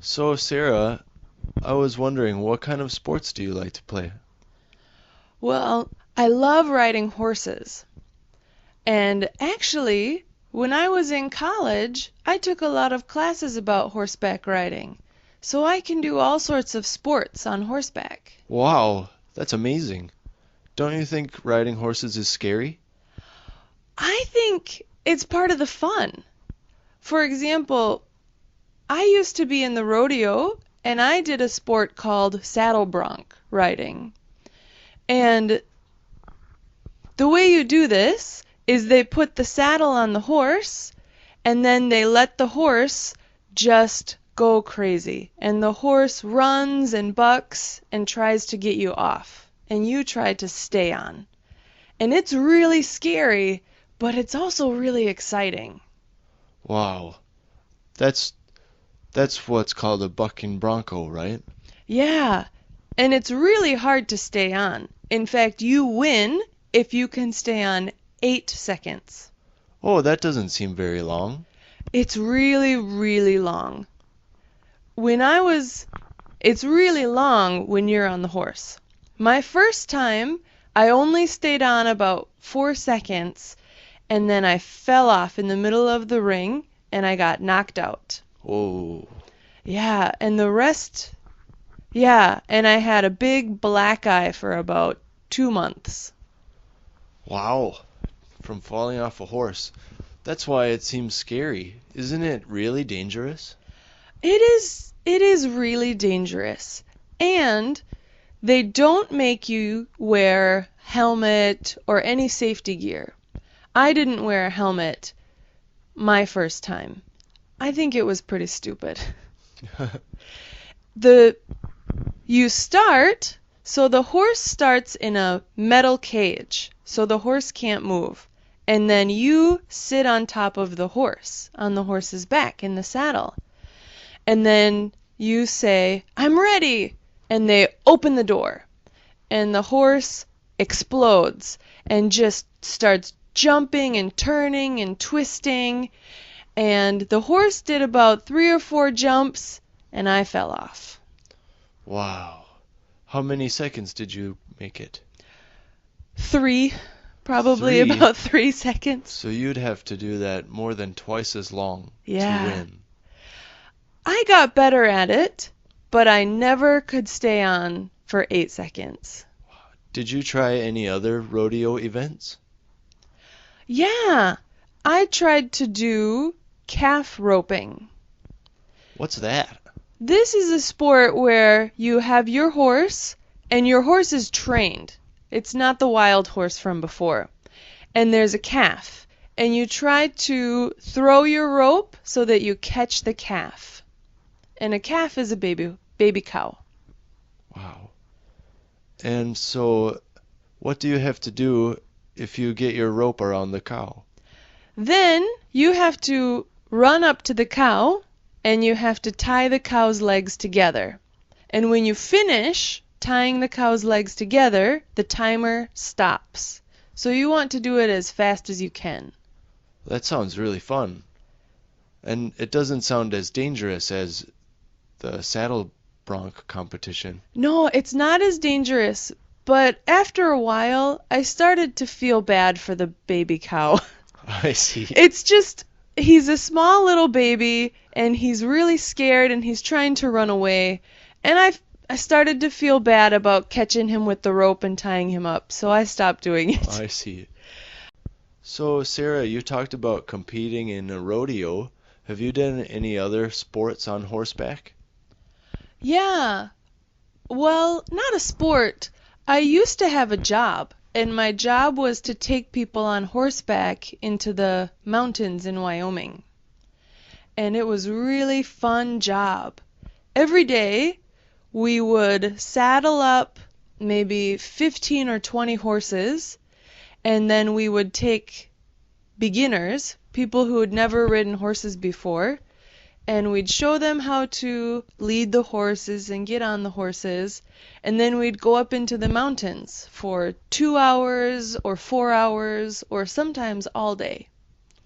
So, Sarah, I was wondering, what kind of sports do you like to play? Well, I love riding horses. And actually, when I was in college, I took a lot of classes about horseback riding. So I can do all sorts of sports on horseback. Wow, that's amazing. Don't you think riding horses is scary? I think it's part of the fun. For example, I used to be in the rodeo and I did a sport called saddle bronc riding. And the way you do this is they put the saddle on the horse and then they let the horse just go crazy. And the horse runs and bucks and tries to get you off. And you try to stay on. And it's really scary, but it's also really exciting. Wow, that's that's what's called a bucking bronco, right? Yeah, and it's really hard to stay on. In fact, you win if you can stay on 8 seconds. Oh, that doesn't seem very long. It's really, really long. When I was, it's really long when you're on the horse. My first time, I only stayed on about 4 seconds, and then I fell off in the middle of the ring, and I got knocked out. Oh, Yeah, and the rest, yeah, and I had a big black eye for about 2 months. wow, from falling off a horse. That's why it seems scary. Isn't it really dangerous? It is really dangerous. And they don't make you wear helmet or any safety gear. I didn't wear a helmet my first time. I think it was pretty stupid. The you start, so the horse starts in a metal cage, so the horse can't move. And then you sit on top of the horse, on the horse's back in the saddle. And then you say, "I'm ready." And they open the door. And the horse explodes and just starts jumping and turning and twisting. And the horse did about 3 or 4 jumps, and I fell off. Wow. How many seconds did you make it? 3, probably 3? about 3 seconds. So you'd have to do that more than twice as long to Yeah. win. I got better at it, but I never could stay on for 8 seconds. Did you try any other rodeo events? Yeah, I tried to do calf roping. What's that? This is a sport where you have your horse, and your horse is trained. It's not the wild horse from before. And there's a calf, and you try to throw your rope so that you catch the calf. And a calf is a baby cow. Wow. And so, what do you have to do if you get your rope around the cow? Then you have to run up to the cow, and you have to tie the cow's legs together. And when you finish tying the cow's legs together, the timer stops. So you want to do it as fast as you can. That sounds really fun. And it doesn't sound as dangerous as the saddle bronc competition. No, it's not as dangerous, but after a while, I started to feel bad for the baby cow. I see. It's just, he's a small little baby, and he's really scared, and he's trying to run away. And I started to feel bad about catching him with the rope and tying him up, so I stopped doing it. I see. So, Sarah, you talked about competing in a rodeo. Have you done any other sports on horseback? Yeah, well, not a sport. I used to have a job, and my job was to take people on horseback into the mountains in Wyoming. And it was a really fun job. Every day we would saddle up maybe 15 or 20 horses, and then we would take beginners, people who had never ridden horses before, and we'd show them how to lead the horses and get on the horses, and then we'd go up into the mountains for 2 hours or 4 hours or sometimes all day.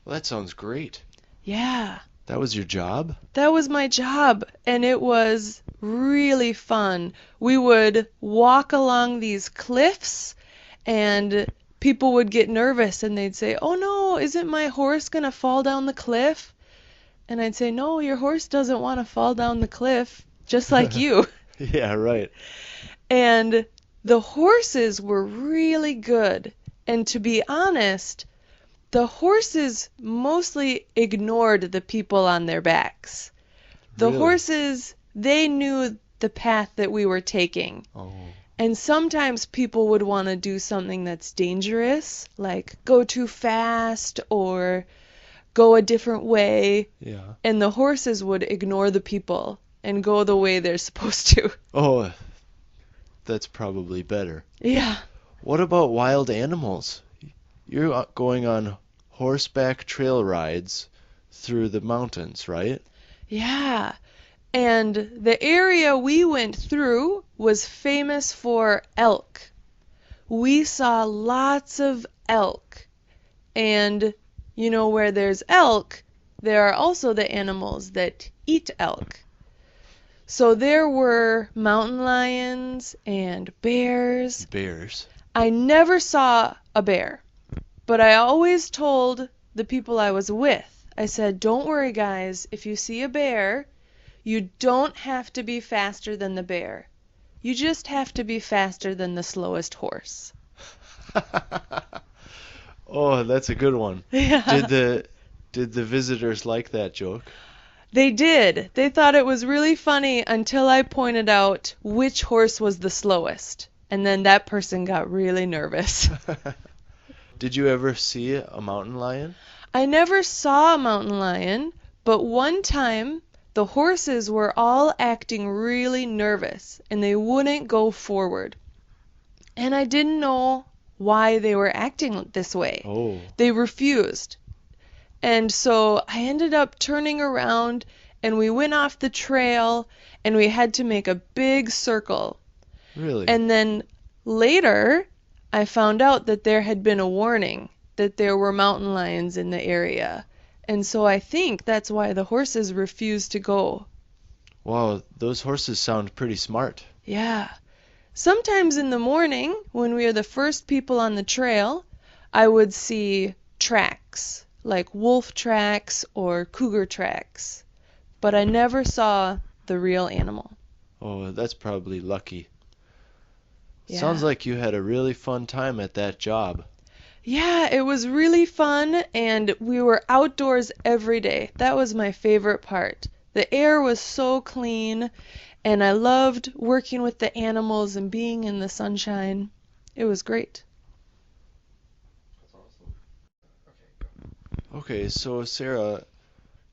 Well, that sounds great. Yeah. That was your job? That was my job, and it was really fun. We would walk along these cliffs, and people would get nervous and they'd say, "Oh no, isn't my horse going to fall down the cliff?" And I'd say, "No, your horse doesn't want to fall down the cliff, just like you." Yeah, right. And the horses were really good. And to be honest, the horses mostly ignored the people on their backs. The Really? horses, they knew the path that we were taking. Oh. And sometimes people would want to do something that's dangerous, like go too fast or go a different way. Yeah. And the horses would ignore the people and go the way they're supposed to. Oh, that's probably better. Yeah. What about wild animals? You're going on horseback trail rides through the mountains, right? Yeah. And the area we went through was famous for elk. We saw lots of elk. And you know, where there's elk, there are also the animals that eat elk. So there were mountain lions and bears. Bears. I never saw a bear, but I always told the people I was with, I said, "Don't worry, guys, if you see a bear, you don't have to be faster than the bear. You just have to be faster than the slowest horse." Oh, that's a good one. Yeah. Did the visitors like that joke? They did. They thought it was really funny until I pointed out which horse was the slowest. And then that person got really nervous. Did you ever see a mountain lion? I never saw a mountain lion, but one time the horses were all acting really nervous and they wouldn't go forward. And I didn't know why they were acting this way. Oh. They refused. And so I ended up turning around and we went off the trail and we had to make a big circle. Really? And then later I found out that there had been a warning that there were mountain lions in the area. And so I think that's why the horses refused to go. Wow, those horses sound pretty smart. Yeah. Sometimes in the morning, when we are the first people on the trail, I would see tracks, like wolf tracks or cougar tracks. But I never saw the real animal. Oh, that's probably lucky. Yeah. Sounds like you had a really fun time at that job. Yeah, it was really fun, and we were outdoors every day. That was my favorite part. The air was so clean, and I loved working with the animals and being in the sunshine. It was great. Okay, so Sarah,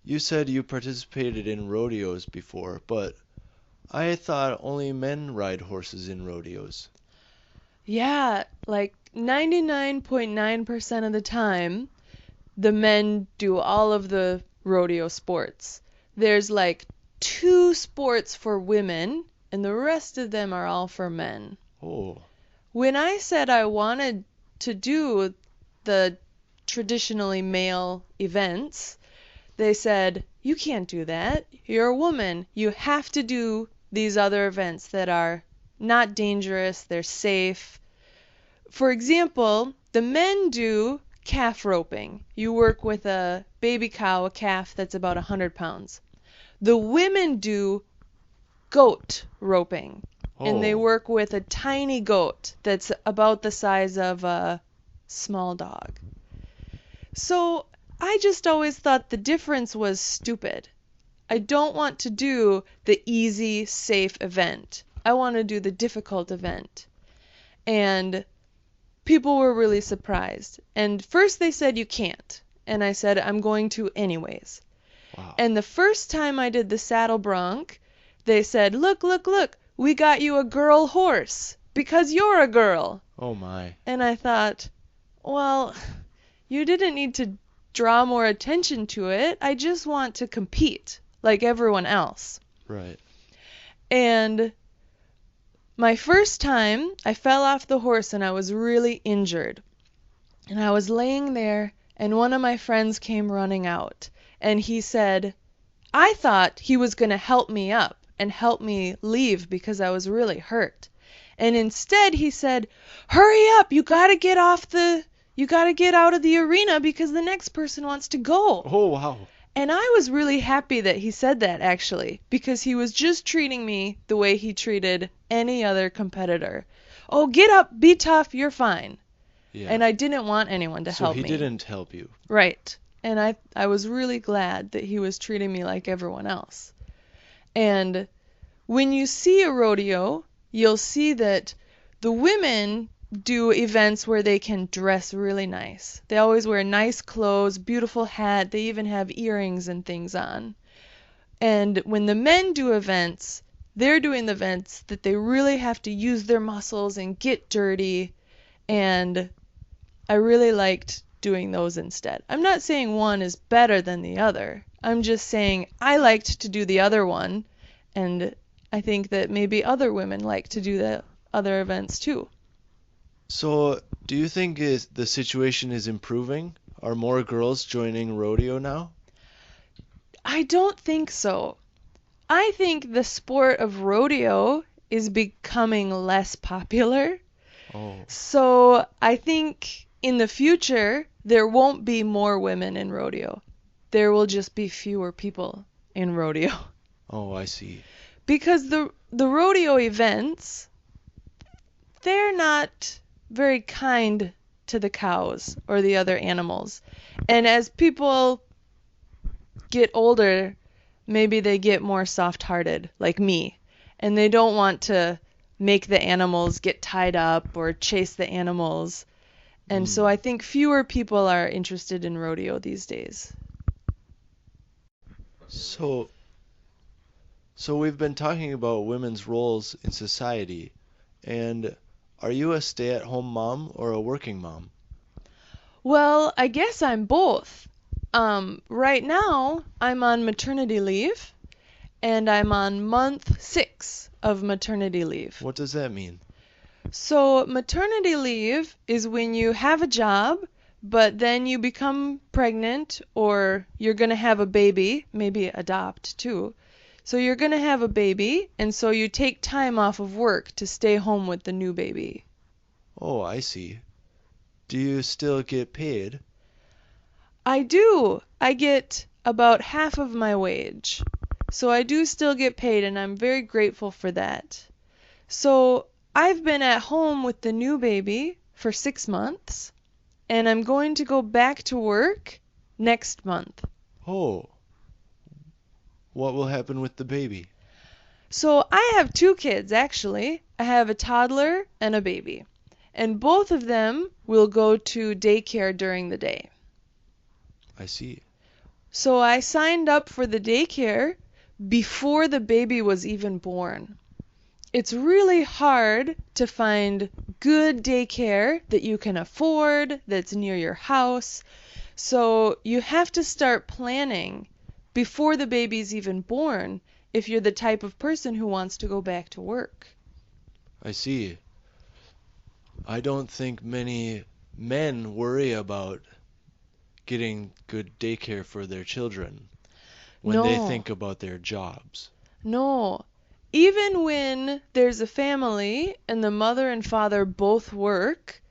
you said you participated in rodeos before, but I thought only men ride horses in rodeos. Yeah, like 99.9% of the time, the men do all of the rodeo sports. There's like 2 sports for women, and the rest of them are all for men. Oh. When I said I wanted to do the traditionally male events, they said, "You can't do that. You're a woman. You have to do these other events that are not dangerous, they're safe." For example, the men do calf roping. You work with a baby cow, a calf that's about 100 pounds. The women do goat roping, and they Oh. work with a tiny goat that's about the size of a small dog. So I just always thought the difference was stupid. I don't want to do the easy, safe event. I want to do the difficult event. And people were really surprised. And first they said you can't. And I said I'm going to anyways. Wow. And the first time I did the saddle bronc, they said, "Look, look, look, we got you a girl horse because you're a girl." Oh my. And I thought, well, you didn't need to draw more attention to it. I just want to compete like everyone else. Right. And my first time, I fell off the horse and I was really injured. And I was laying there, and one of my friends came running out. And he said, I thought he was going to help me up and help me leave because I was really hurt. And instead he said, "Hurry up, you got to get out of the arena because the next person wants to go." Oh, wow. And I was really happy that he said that, actually, because he was just treating me the way he treated any other competitor. "Oh, get up, be tough, you're fine." Yeah. And I didn't want anyone to So help he me. didn't help you. Right. And I was really glad that he was treating me like everyone else. And when you see a rodeo, you'll see that the women do events where they can dress really nice. They always wear nice clothes, beautiful hat, they even have earrings and things on. And when the men do events, they're doing the events that they really have to use their muscles and get dirty. And I really liked doing those instead. I'm not saying one is better than the other. I'm just saying I liked to do the other one, and I think that maybe other women like to do the other events too. So, do you think the situation is improving? Are more girls joining rodeo now? I don't think so. I think the sport of rodeo is becoming less popular. Oh, So I think in the future there won't be more women in rodeo. There will just be fewer people in rodeo. oh, I see. Because the rodeo events, they're not very kind to the cows or the other animals. And as people get older, maybe they get more soft-hearted, like me, and they don't want to make the animals get tied up or chase the animals. And so I think fewer people are interested in rodeo these days. So, so we've been talking about women's roles in society, and are you a stay-at-home mom or a working mom? Well, I guess I'm both. Right now, I'm on maternity leave, and I'm on month 6 of maternity leave. What does that mean? So, maternity leave is when you have a job, but then you become pregnant or you're going to have a baby, maybe adopt too. So, you're going to have a baby, and so you take time off of work to stay home with the new baby. Oh, I see. Do you still get paid? I do. I get about half of my wage. So, I do still get paid, and I'm very grateful for that. So, I've been at home with the new baby for 6 months, and I'm going to go back to work next month. Oh, what will happen with the baby? So I have 2 kids, actually. I have a toddler and a baby. And both of them will go to daycare during the day. I see. So I signed up for the daycare before the baby was even born. It's really hard to find good daycare that you can afford, that's near your house. So you have to start planning before the baby's even born if you're the type of person who wants to go back to work. I see. I don't think many men worry about getting good daycare for their children when they No. think about their jobs. No. Even when there's a family and the mother and father both work,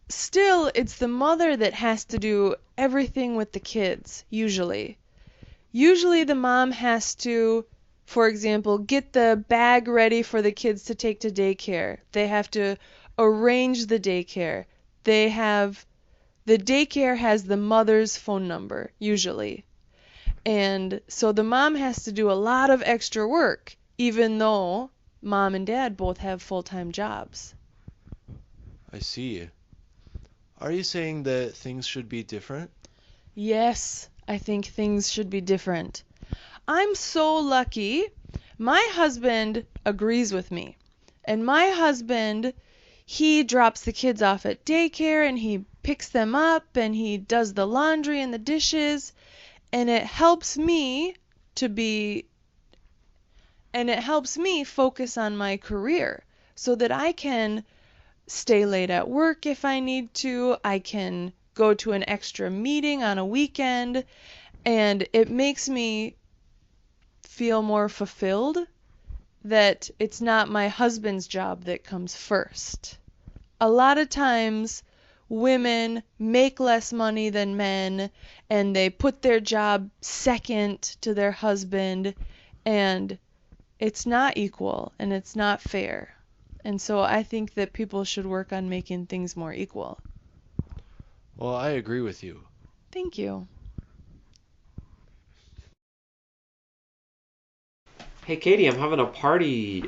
still it's the mother that has to do everything with the kids, usually. Usually the mom has to, for example, get the bag ready for the kids to take to daycare. They have to arrange the daycare. The daycare has the mother's phone number, usually. And so the mom has to do a lot of extra work, even though mom and dad both have full-time jobs. I see. Are you saying that things should be different? Yes, I think things should be different. I'm so lucky. My husband agrees with me. And my husband, he drops the kids off at daycare and he picks them up and he does the laundry and the dishes. And it helps me focus on my career so that I can stay late at work if I need to. I can go to an extra meeting on a weekend, and it makes me feel more fulfilled, that it's not my husband's job that comes first. A lot of times women make less money than men and they put their job second to their husband, and it's not equal and it's not fair. And so I think that people should work on making things more equal. Well, I agree with you. Thank you. Hey Katie, I'm having a party,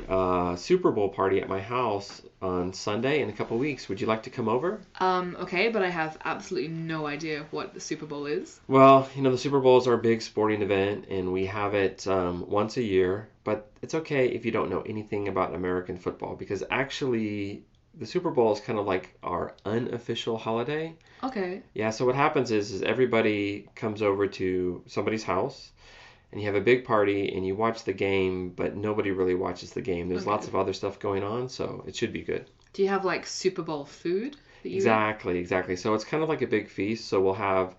Super Bowl party at my house on Sunday in a couple weeks. Would you like to come over? Okay, but I have absolutely no idea what the Super Bowl is. Well, the Super Bowl is our big sporting event, and we have it once a year. But it's okay if you don't know anything about American football, because actually the Super Bowl is kind of like our unofficial holiday. Okay. Yeah, so what happens is everybody comes over to somebody's house, and you have a big party, and you watch the game, but nobody really watches the game. There's Okay. lots of other stuff going on, so it should be good. Do you have like Super Bowl food that you eat? Exactly. So it's kind of like a big feast. So we'll have,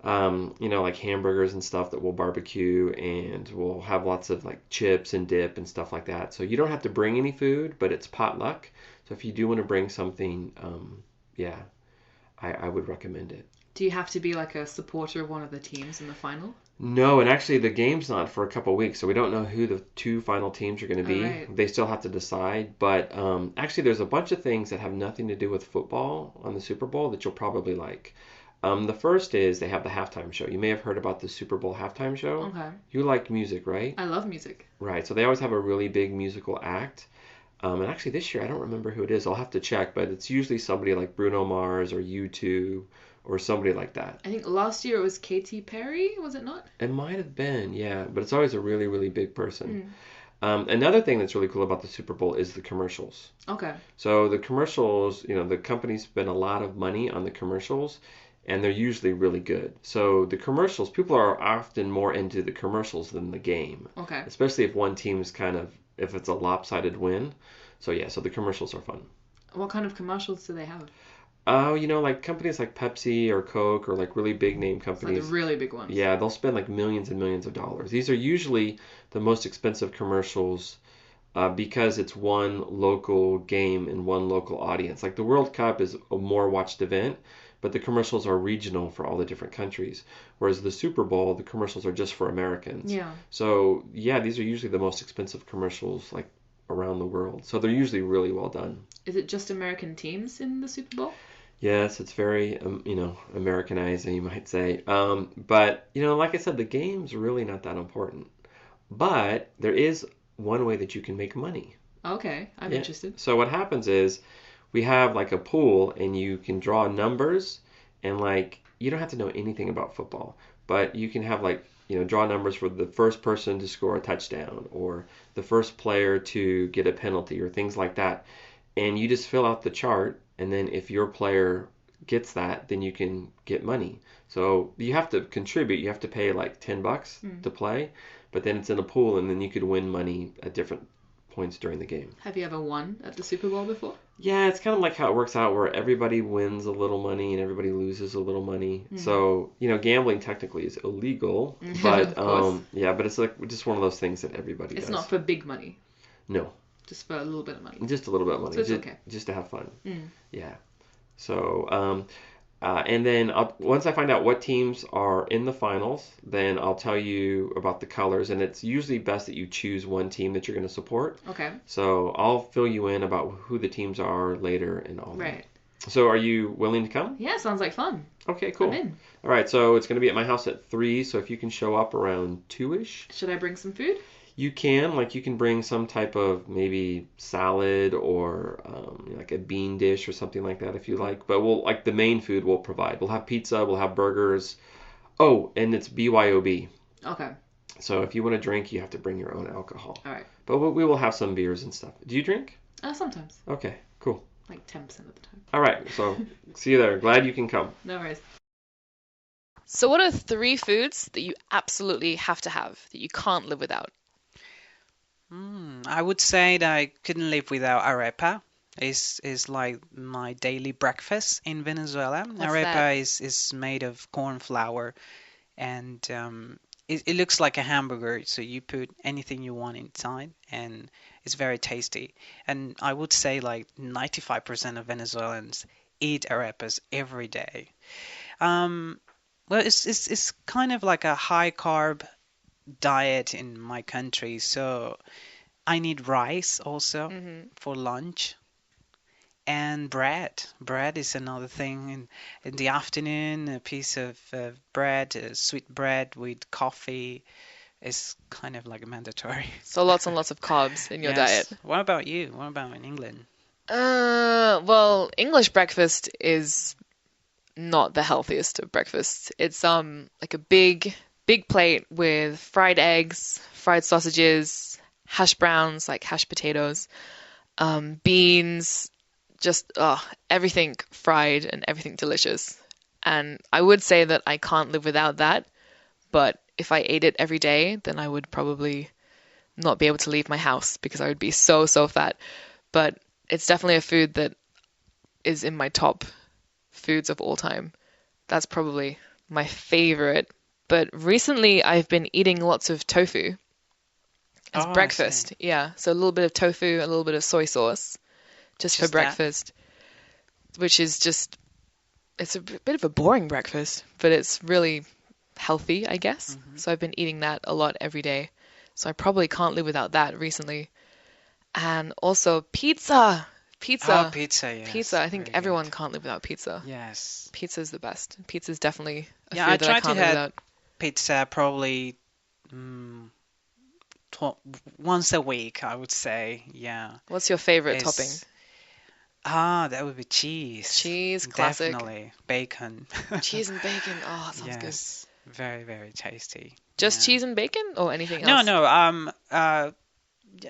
like hamburgers and stuff that we'll barbecue, and we'll have lots of like chips and dip and stuff like that. So you don't have to bring any food, but it's potluck. So if you do want to bring something, yeah, I would recommend it. Do you have to be like a supporter of one of the teams in the final? No, and actually the game's not for a couple weeks, so we don't know who the two final teams are going to be. Alright. They still have to decide, but actually there's a bunch of things that have nothing to do with football on the Super Bowl that you'll probably like. The first is they have the halftime show. You may have heard about the Super Bowl halftime show. Okay. You like music, right? I love music. Right, so they always have a really big musical act. And actually this year I don't remember who it is. I'll have to check, but it's usually somebody like Bruno Mars or U2 or somebody like that. I think last year it was Katy Perry, was it not? It might have been, yeah, but it's always a really, really big person. Mm. Another thing that's really cool about the Super Bowl is the commercials. Okay. So the commercials, the companies spend a lot of money on the commercials, and they're usually really good. So the commercials, people are often more into the commercials than the game, Okay. especially if one team's if it's a lopsided win. So yeah, so the commercials are fun. What kind of commercials do they have? Oh, like companies like Pepsi or Coke or like really big name It's like companies. the really big ones. Yeah, they'll spend like millions and millions of dollars. These are usually the most expensive commercials because it's one local game and one local audience. Like the World Cup is a more watched event, but the commercials are regional for all the different countries. Whereas the Super Bowl, the commercials are just for Americans. Yeah. So yeah, these are usually the most expensive commercials like around the world. So they're usually really well done. Is it just American teams in the Super Bowl? Yes, it's very, Americanizing, you might say. But, like I said, the game's really not that important. But there is one way that you can make money. Okay, I'm Yeah. interested. So what happens is we have like a pool and you can draw numbers and like, you don't have to know anything about football, but you can have like, draw numbers for the first person to score a touchdown or the first player to get a penalty or things like that. And you just fill out the chart, and then if your player gets that, then you can get money. So you have to contribute. You have to pay like $10 to play, but then it's in a pool, and then you could win money at different points during the game. Have you ever won at the Super Bowl before? Yeah, it's kind of like how it works out where everybody wins a little money and everybody loses a little money. So, gambling technically is illegal, but Of course. yeah, but it's like just one of those things that everybody It's does. not for big money, No, just for a little bit of money. just a little bit of money. So it's just, okay. just to have fun. Mm. Yeah. So, and then once I find out what teams are in the finals, then I'll tell you about the colors. And it's usually best that you choose one team that you're going to support. Okay. So I'll fill you in about who the teams are later and all Right. that. So are you willing to come? Yeah, sounds like fun. Okay, cool. I'm in. All right, so it's going to be at my house at 3. So if you can show up around 2-ish. Should I bring some food? You can bring some type of maybe salad or like a bean dish or something like that if you like. But the main food we'll provide. We'll have pizza, we'll have burgers. Oh, and it's BYOB. Okay. So if you want to drink, you have to bring your own alcohol. All right. But we will have some beers and stuff. Do you drink? Sometimes. Okay, cool. Like 10% of the time. All right, so see you there. Glad you can come. No worries. So what are 3 foods that you absolutely have to have, that you can't live without? I would say that I couldn't live without arepa. It's like my daily breakfast in Venezuela. What's Arepa that? is made of corn flour, and it looks like a hamburger, so you put anything you want inside, and it's very tasty. And I would say like 95% of Venezuelans eat arepas every day. Um, well, it's kind of like a high carb diet in my country, so I need rice also Hmm. for lunch. And bread. Bread is another thing. In the afternoon, a piece of bread, sweet bread with coffee is kind of like mandatory. So lots and lots of carbs in your diet. Yes. What about you? What about in England? Well, English breakfast is not the healthiest of breakfasts. It's like a big plate with fried eggs, fried sausages, hash browns, like hashed potatoes, beans, just everything fried and everything delicious. And I would say that I can't live without that, but if I ate it every day, then I would probably not be able to leave my house because I would be so fat. But it's definitely a food that is in my top foods of all time. That's probably my favorite. But recently I've been eating lots of tofu as Oh, I see. breakfast. Yeah, so a little bit of tofu, a little bit of soy sauce just for Just that? breakfast, which is just, it's a bit of a boring breakfast, but it's really healthy, I guess. Hmm. So I've been eating that a lot every day. So I probably can't live without that recently. And also pizza. Oh, Pizza. pizza, Pizza. yes. I think Very everyone good. can't live without pizza. Yes. Pizza is the best. Pizza is definitely a Yeah, I food that I try to can't live have without. pizza probably mm, tw once a week, I would say. Yeah. What's your favorite topping? Is that would be cheese. Cheese, classic. Definitely. Bacon. Cheese and bacon. Oh, sounds good. Yes. Very, very tasty. Just Yeah. cheese and bacon or anything No, else? no.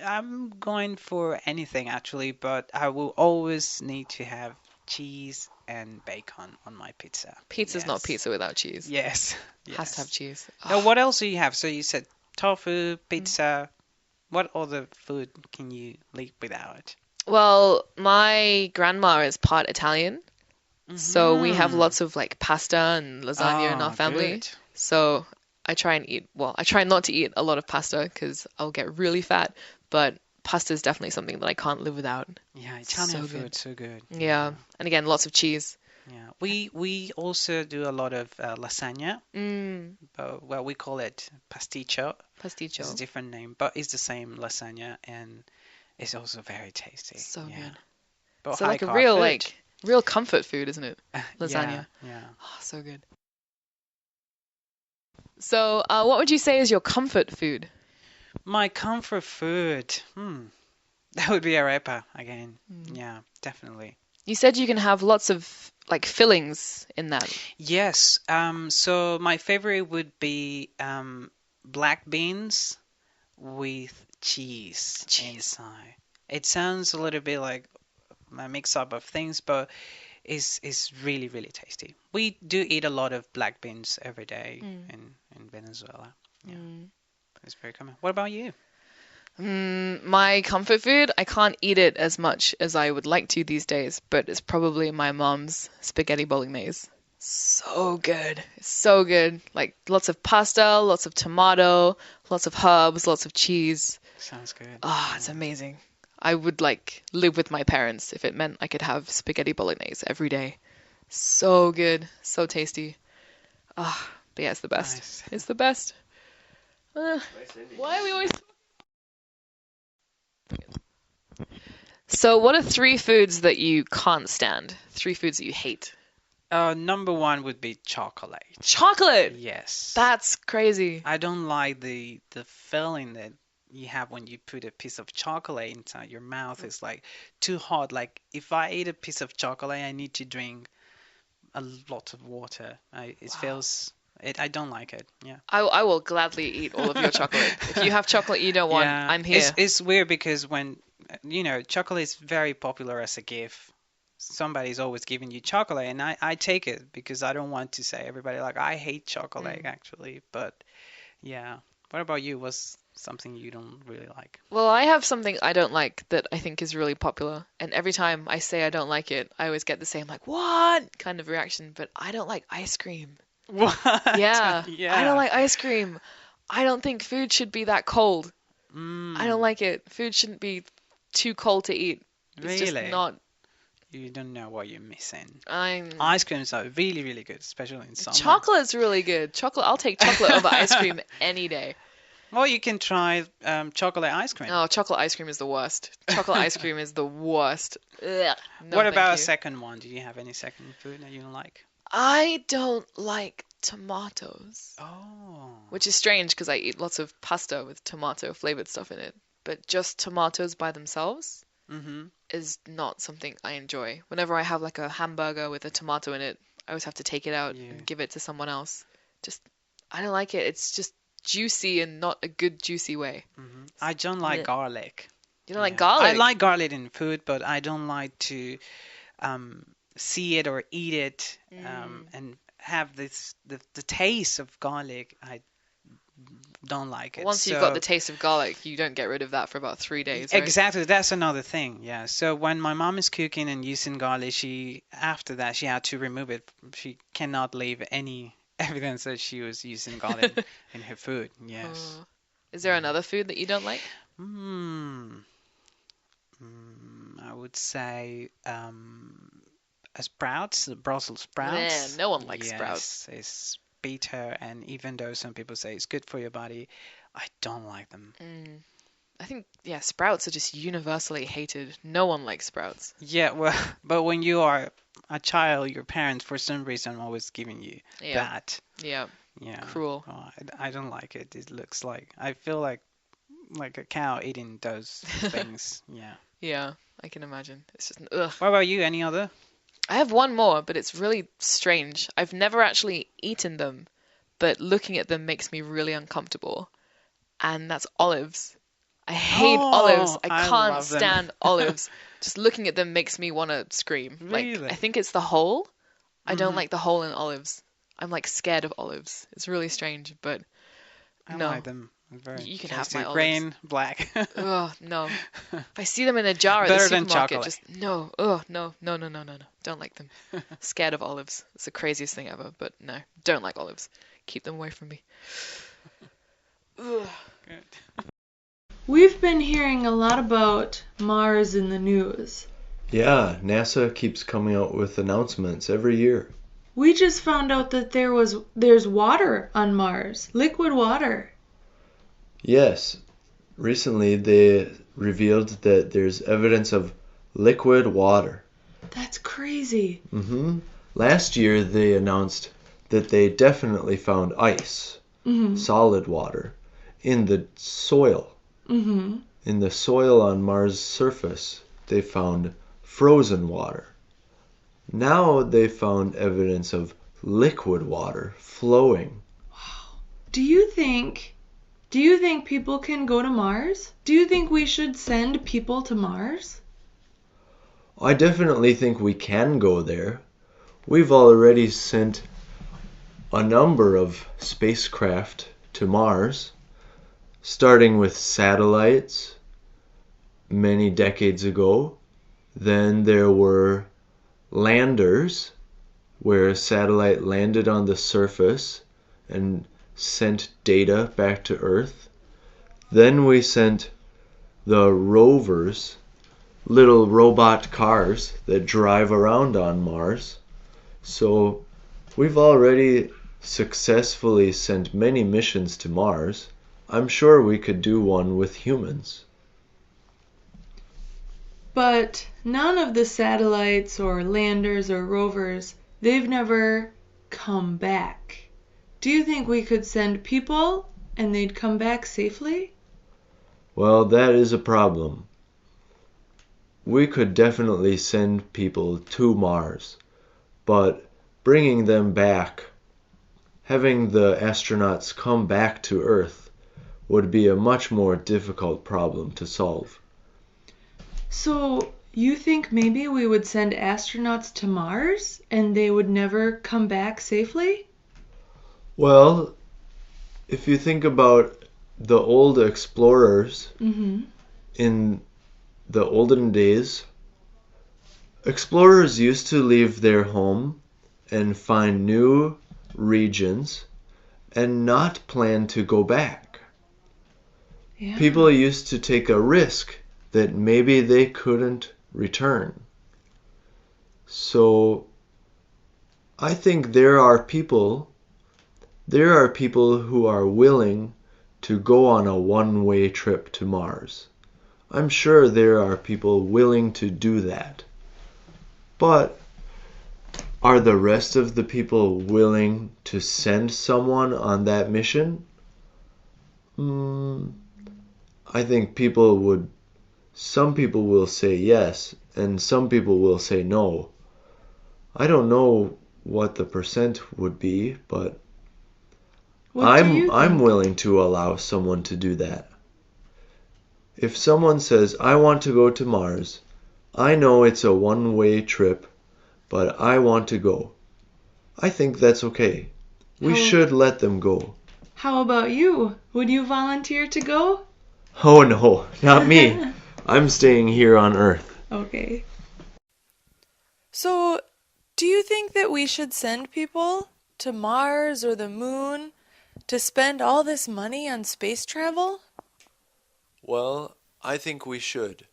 I'm going for anything actually, but I will always need to have cheese and bacon on my pizza. Pizza's not Yes. pizza without cheese. Yes. Has to have Yes. cheese. Now, Oh. what else do you have? So you said tofu, pizza. What other food can you live without? Well, my grandma is part Italian, so we have Mhm. lots of like pasta and lasagna in our Ah, family. good. So I try and eat, well, I try not to eat a lot of pasta because I'll get really fat, but pasta is definitely something that I can't live without. Yeah, Italian So food, good. so good. Yeah. And again, lots of cheese. Yeah. We also do a lot of lasagna. Well, we call it pasticcio. Pasticcio. It's a different name, but it's the same lasagna, and it's also very tasty. So Yeah. good. But So high like a carb real food. real comfort food, isn't it? Yeah, Lasagna. yeah. Oh, so good. So, what would you say is your comfort food? My comfort food. That would be arepa again. Mm. Yeah, definitely. You said you can have lots of like fillings in that. Yes. So my favorite would be black beans with cheese inside. It sounds a little bit like a mix up of things, but it's really, really tasty. We do eat a lot of black beans every day in Venezuela. Yeah, it's very common. What about you? My comfort food, I can't eat it as much as I would like to these days, but it's probably my mom's spaghetti bolognese. So good. It's so good. Like lots of pasta, lots of tomato, lots of herbs, lots of cheese. Sounds good. Ah, it's amazing. I would like live with my parents if it meant I could have spaghetti bolognese every day. So good, so tasty. Ah, but yeah, it's the best. Nice. It's the best. Why are we always... So, what are three foods that you can't stand? Three foods that you hate? Number one would be chocolate. Chocolate! Yes. That's crazy. I don't like the feeling that you have when you put a piece of chocolate inside your mouth. It's like too hot. Like if I eat a piece of chocolate, I need to drink a lot of water. It feels it. I don't like it. Yeah. I will gladly eat all of your chocolate. If you have chocolate you don't want, Yeah. I'm here. It's weird because when chocolate is very popular as a gift. Somebody's always giving you chocolate, and I take it because I don't want to say everybody like I hate chocolate actually. But yeah. What about you? What's something you don't really like? Well, I have something I don't like that I think is really popular, and every time I say I don't like it, I always get the same like, what kind of reaction, but I don't like ice cream. What? Yeah, Yeah. I don't like ice cream. I don't think food should be that cold. I don't Mm, like it. Food shouldn't be too cold to eat. It's just really? not. You don't know what you're missing. I'm. Ice creams are really, really good, especially in summer. Chocolate's really good. Chocolate. I'll take chocolate over ice cream any day. Well, you can try chocolate ice cream. Oh, chocolate ice cream is the worst. Chocolate ice cream is the worst. Ugh. No, What thank about a you. second one? Do you have any second food that you don't like? I don't like tomatoes, Oh. which is strange because I eat lots of pasta with tomato flavored stuff in it. But just tomatoes by themselves Mm-hmm. is not something I enjoy. Whenever I have like a hamburger with a tomato in it, I always have to take it out Yeah. and give it to someone else. Just, I don't like it. It's just juicy and not a good juicy way. Mm-hmm. I don't like Blech. garlic. You don't like Yeah. garlic? I like garlic in food, but I don't like to see it or eat it and have the taste of garlic. I don't like it. Once you've got the taste of garlic, you don't get rid of that for about 3 days, right? Exactly, that's another thing. Yeah. So when my mom is cooking and using garlic, after that she had to remove it. She cannot leave any evidence that she was using garlic in her food. Yes. Oh. Is there another food that you don't like? I would say sprouts, the Brussels sprouts. Man, no one likes sprouts. Yes, it's bitter, and even though some people say it's good for your body, I don't like them. I think, yeah, sprouts are just universally hated. No one likes sprouts. Yeah, well, but when you are a child, your parents, for some reason, are always giving you Yeah. that. Yeah, Yeah. cruel. Oh, I don't like it. It looks like, I feel like a cow eating those things. Yeah. Yeah, I can imagine. It's just, ugh. What about you? Any other? I have one more, but it's really strange. I've never actually eaten them, but looking at them makes me really uncomfortable. And that's olives. I hate olives. I I can't love them. stand olives. Just looking at them makes me want to scream. Like, Really? I think it's the hole. I don't Mhm. like the hole in olives. I'm like scared of olives. It's really strange, but I no. like them. Very You can have tasty. my olives. Green, black. Ugh, no. If I see them in a jar at Better the than supermarket, chocolate. just no. Ugh, no, no, no, no, no, no. Don't like them. Scared of olives. It's the craziest thing ever, but no, don't like olives. Keep them away from me. Ugh. Good. We've been hearing a lot about Mars in the news. Yeah, NASA keeps coming out with announcements every year. We just found out that there's water on Mars, liquid water. Yes, recently they revealed that there's evidence of liquid water. That's crazy. Last year they announced that they definitely found ice, solid water, in the soil. In the soil on Mars' surface, they found frozen water. Now they found evidence of liquid water flowing. Do you think people can go to Mars? Do you think we should send people to Mars? I definitely think we can go there. We've already sent a number of spacecraft to Mars, starting with satellites many decades ago. Then there were landers, where a satellite landed on the surface and sent data back to Earth. Then we sent the rovers, little robot cars that drive around on Mars. So we've already successfully sent many missions to Mars. I'm sure we could do one with humans. But none of the satellites or landers or rovers, they've never come back. Do you think we could send people and they'd come back safely? Well, that is a problem. We could definitely send people to Mars, but bringing them back, having the astronauts come back to Earth, would be a much more difficult problem to solve. So you think maybe we would send astronauts to Mars and they would never come back safely? Well, if you think about the old explorers in the olden days, explorers used to leave their home and find new regions and not plan to go back. Yeah. People used to take a risk that maybe they couldn't return. So I think there are people who are willing to go on a one-way trip to Mars. I'm sure there are people willing to do that. But are the rest of the people willing to send someone on that mission? I think some people will say yes, and some people will say no. I don't know what the percent would be, but I'm willing to allow someone to do that. If someone says, I want to go to Mars, I know it's a one-way trip, but I want to go. I think that's okay. We should let them go. How about you? Would you volunteer to go? Oh no, not me. I'm staying here on Earth. Okay. So, do you think that we should send people to Mars or the moon to spend all this money on space travel? Well, I think we should.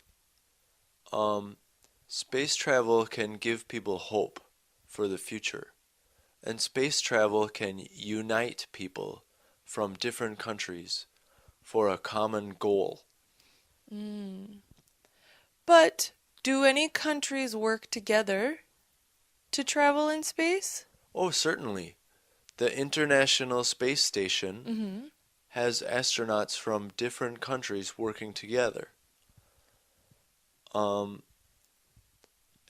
Space travel can give people hope for the future. And space travel can unite people from different countries for a common goal. But do any countries work together to travel in space? Oh, certainly. The International Space Station has astronauts from different countries working together.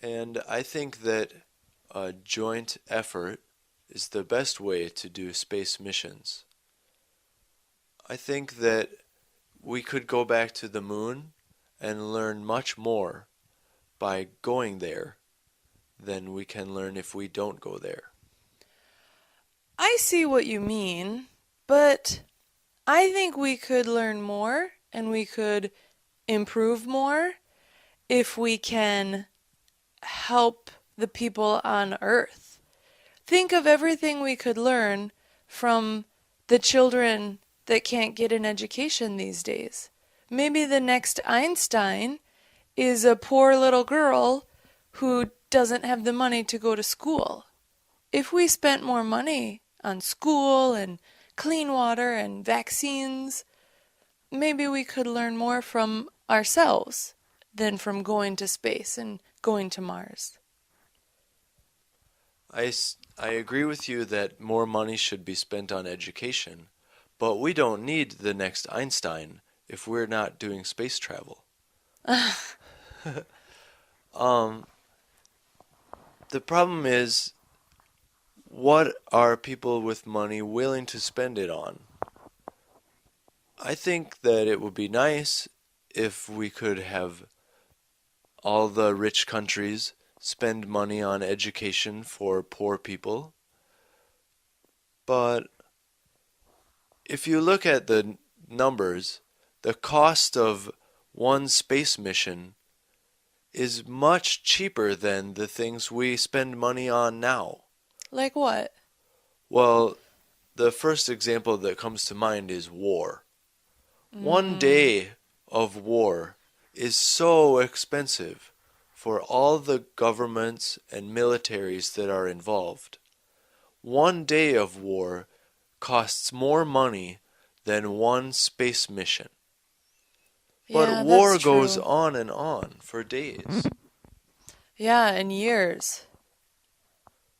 And I think that a joint effort is the best way to do space missions. I think that we could go back to the moon and learn much more by going there than we can learn if we don't go there. I see what you mean, but I think we could learn more and we could improve more if we can help the people on Earth. Think of everything we could learn from the children that can't get an education these days. Maybe the next Einstein is a poor little girl who doesn't have the money to go to school. If we spent more money on school and clean water and vaccines, maybe we could learn more from ourselves than from going to space and going to Mars. I agree with you that more money should be spent on education, but we don't need the next Einstein if we're not doing space travel. The problem is, what are people with money willing to spend it on? I think that it would be nice if we could have all the rich countries spend money on education for poor people. But if you look at the numbers, the cost of one space mission is much cheaper than the things we spend money on now. Like what? Well, the first example that comes to mind is war. One day of war is so expensive for all the governments and militaries that are involved. One day of war costs more money than one space mission. But Yeah, war that's goes true. on and on for days. Yeah, and years.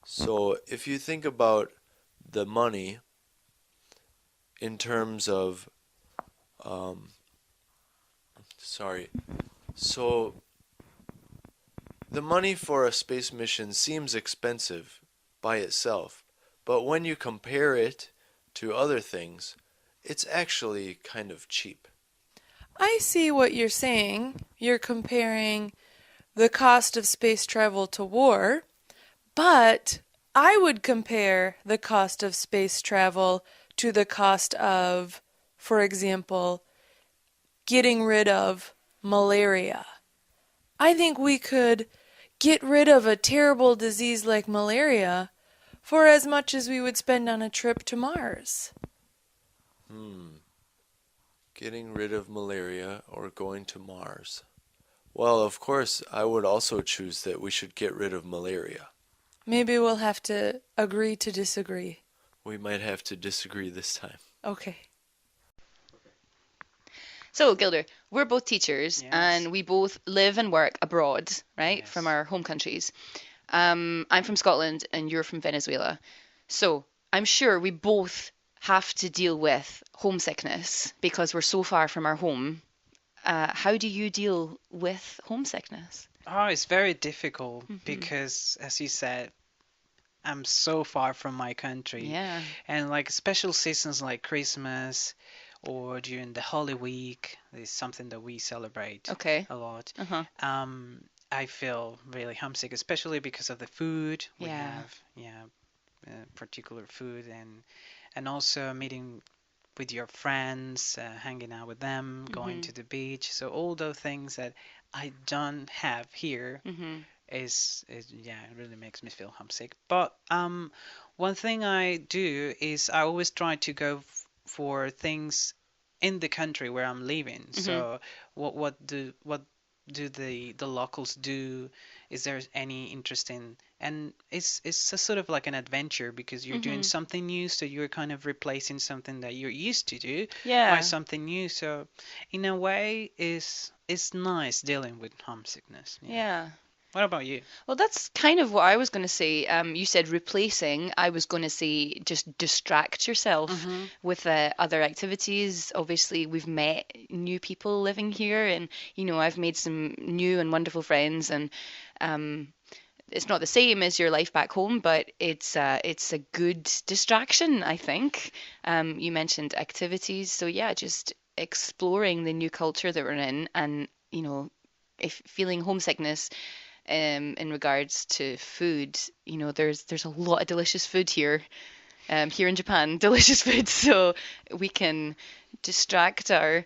So if you think about the money in terms of, so the money for a space mission seems expensive by itself, but when you compare it to other things, it's actually kind of cheap. I see what you're saying. You're comparing the cost of space travel to war, but I would compare the cost of space travel to the cost of, for example, getting rid of malaria. I think we could get rid of a terrible disease like malaria For as much as we would spend on a trip to Mars. Getting rid of malaria or going to Mars? Well, of course, I would also choose that we should get rid of malaria. Maybe we'll have to agree to disagree. We might have to disagree this time. Okay. So, Gilder, we're both teachers Yes. and we both live and work abroad, right, Yes. from our home countries. I'm from Scotland and you're from Venezuela. So, I'm sure we both have to deal with homesickness because we're so far from our home. How do you deal with homesickness? Oh, it's very difficult because, as you said, I'm so far from my country. Yeah. And like special seasons like Christmas or during the Holy Week is something that we celebrate Okay. a lot. Uh-huh. I feel really homesick, especially because of the food. We Yeah. have particular food and also meeting with your friends, hanging out with them, going to the beach. So all those things that I don't have here is yeah, it really makes me feel homesick. But one thing I do is I always try to go for things in the country where I'm living. So what do the locals do? Is there any interesting? And it's a sort of like an adventure because you're doing something new, so you're kind of replacing something that you're used to do Yeah. by something new. So in a way, it's nice dealing with homesickness. Yeah. What about you? Well, that's kind of what I was going to say. You said replacing. I was going to say just distract yourself with other activities. Obviously, we've met new people living here, and I've made some new and wonderful friends. And it's not the same as your life back home, but it's a good distraction, I think. You mentioned activities, so yeah, just exploring the new culture that we're in, and if feeling homesickness. In regards to food, there's a lot of delicious food here. Here in Japan, delicious food, so we can distract our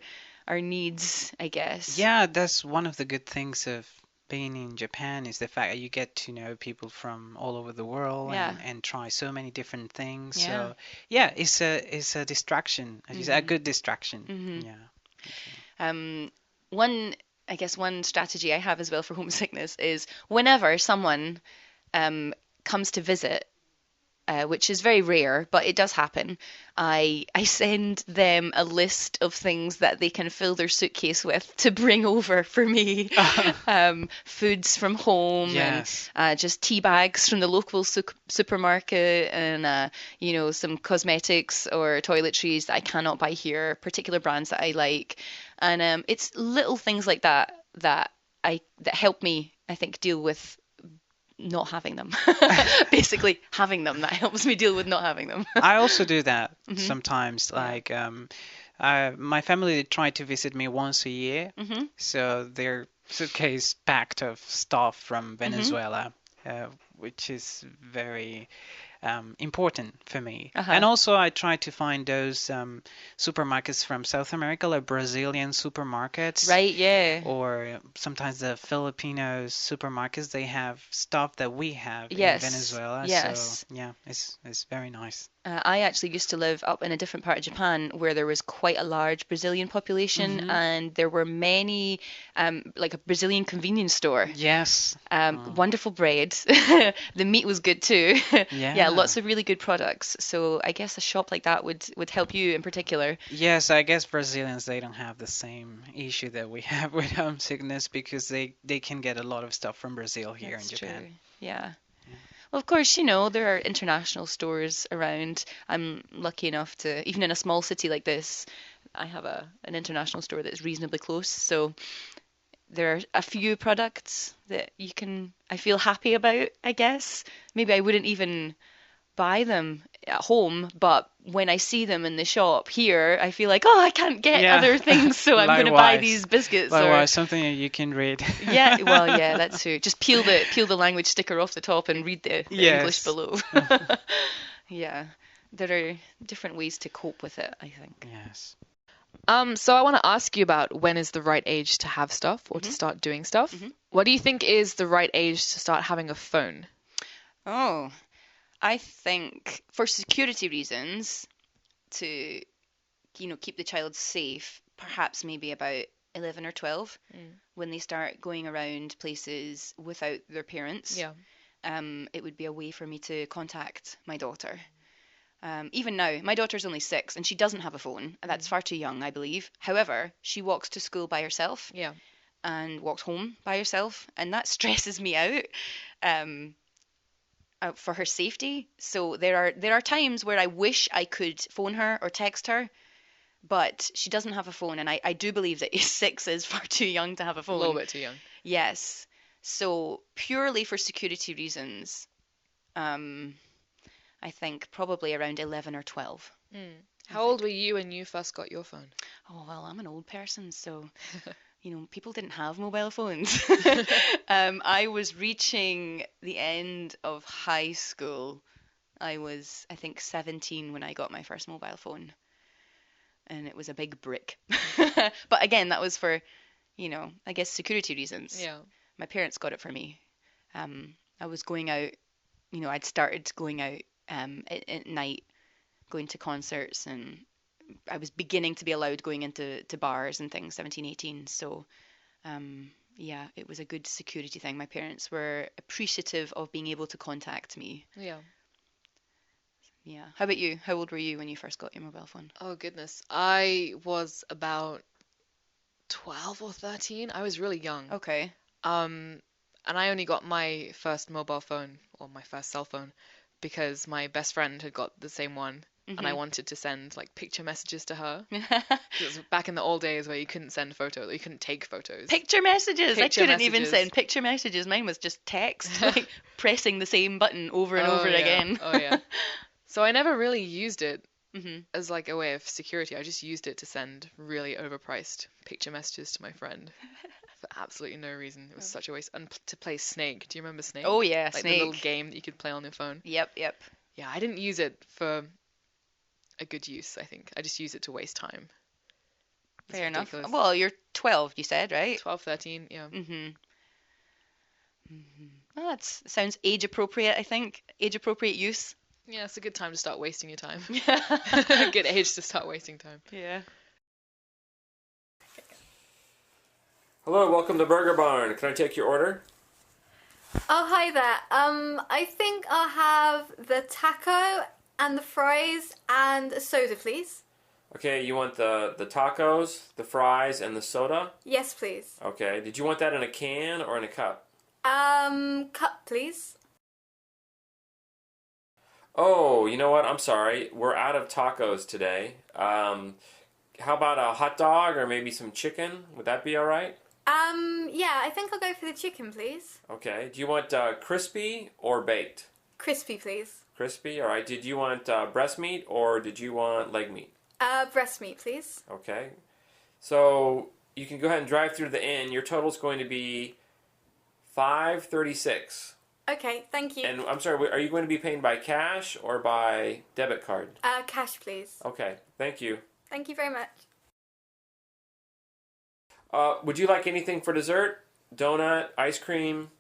needs, I guess. Yeah, that's one of the good things of being in Japan is the fact that you get to know people from all over the world Yeah. and try so many different things. Yeah. So yeah, it's a distraction, as you said, a good distraction. Yeah. One strategy I have as well for homesickness is whenever someone comes to visit, which is very rare, but it does happen, I send them a list of things that they can fill their suitcase with to bring over for me. Foods from home Yes. and just tea bags from the local supermarket and, some cosmetics or toiletries that I cannot buy here, particular brands that I like. And it's little things like that that help me, I think, deal with not having them. Basically, having them, that helps me deal with not having them. I also do that sometimes. Like my family they try to visit me once a year, so their suitcase packed of stuff from Venezuela, which is very important for me. And also I try to find those supermarkets from South America, like Brazilian supermarkets. Right, yeah. Or sometimes the Filipino supermarkets, they have stuff that we have Yes, in Venezuela. yes. So yeah, it's very nice. I actually used to live up in a different part of Japan where there was quite a large Brazilian population and there were many, like a Brazilian convenience store. Yes. Wonderful bread. The meat was good too. Yeah. Lots of really good products. So I guess a shop like that would help you in particular. Yes, I guess Brazilians, they don't have the same issue that we have with homesickness because they can get a lot of stuff from Brazil here That's in Japan. true. Yeah. Well, of course, there are international stores around. I'm lucky enough to, even in a small city like this, I have an international store that's reasonably close. So there are a few products that I feel happy about, I guess. Maybe I wouldn't even buy them at home, but when I see them in the shop here, I feel like, I can't get Yeah. other things, so I'm going to buy Likewise. these biscuits. Likewise, something that you can read. Yeah, well, yeah, that's true. Just peel the language sticker off the top and read the English Yes. below. Yeah, there are different ways to cope with it, I think. Yes. So I want to ask you about when is the right age to have stuff or to start doing stuff. What do you think is the right age to start having a phone? Oh, I think for security reasons, to keep the child safe, perhaps maybe about 11 or 12, when they start going around places without their parents. Yeah. It would be a way for me to contact my daughter. Even now, my daughter's only 6 and she doesn't have a phone. That's far too young, I believe. However, she walks to school by herself. Yeah. And walks home by herself, and that stresses me out. For her safety. So there are times where I wish I could phone her or text her, but she doesn't have a phone, and I do believe that 6 is far too young to have a phone. A little bit too young. Yes. So purely for security reasons, I think probably around 11 or 12. How old were you when you first got your phone? Oh, well, I'm an old person, so people didn't have mobile phones. I was reaching the end of high school. I was, I think, 17 when I got my first mobile phone. And it was a big brick. But again, that was for, I guess security reasons. Yeah. My parents got it for me. I was going out, I'd started going out at night, going to concerts, and I was beginning to be allowed going into bars and things, 17, 18. So, yeah, it was a good security thing. My parents were appreciative of being able to contact me. Yeah. Yeah. How about you? How old were you when you first got your mobile phone? Oh, goodness. I was about 12 or 13. I was really young. Okay. And I only got my first mobile phone, or my first cell phone, because my best friend had got the same one. And I wanted to send like picture messages to her. It was back in the old days where you couldn't send photos, you couldn't take photos. Picture messages. I Picture couldn't even messages. send picture messages. Mine was just text, like pressing the same button over and over yeah. again. Oh yeah. So I never really used it hmm as like a way of security. I just used it to send really overpriced picture messages to my friend for absolutely no reason. It was such a waste. And to play Snake. Do you remember Snake? Oh yeah, like Snake. the little game that you could play on your phone. Yep. Yeah, I didn't use it for a good use, I think. I just used it to waste time. It's Fair enough. ridiculous. Well, you're 12, you said, right? 12, 13, yeah. Well, that sounds age appropriate, I think. Age appropriate use. Yeah, it's a good time to start wasting your time. Yeah. Good age to start wasting time. Yeah. Hello, welcome to Burger Barn. Can I take your order? Oh, hi there. I think I'll have the taco and the fries and a soda, please. Okay, you want the tacos, the fries, and the soda? Yes, please. Okay, did you want that in a can or in a cup? Cup, please. Oh, you know what? I'm sorry. We're out of tacos today. How about a hot dog or maybe some chicken? Would that be all right? Yeah, I think I'll go for the chicken, please. Okay. Do you want crispy or baked? Crispy, please. Crispy, all right. Did you want breast meat or did you want leg meat? Breast meat, please. Okay. So you can go ahead and drive through to the inn. Your total's going to be $5.36. Okay, thank you. And I'm sorry, are you going to be paying by cash or by debit card? Cash, please. Okay, thank you. Thank you very much. Would you like anything for dessert? Donut, ice cream?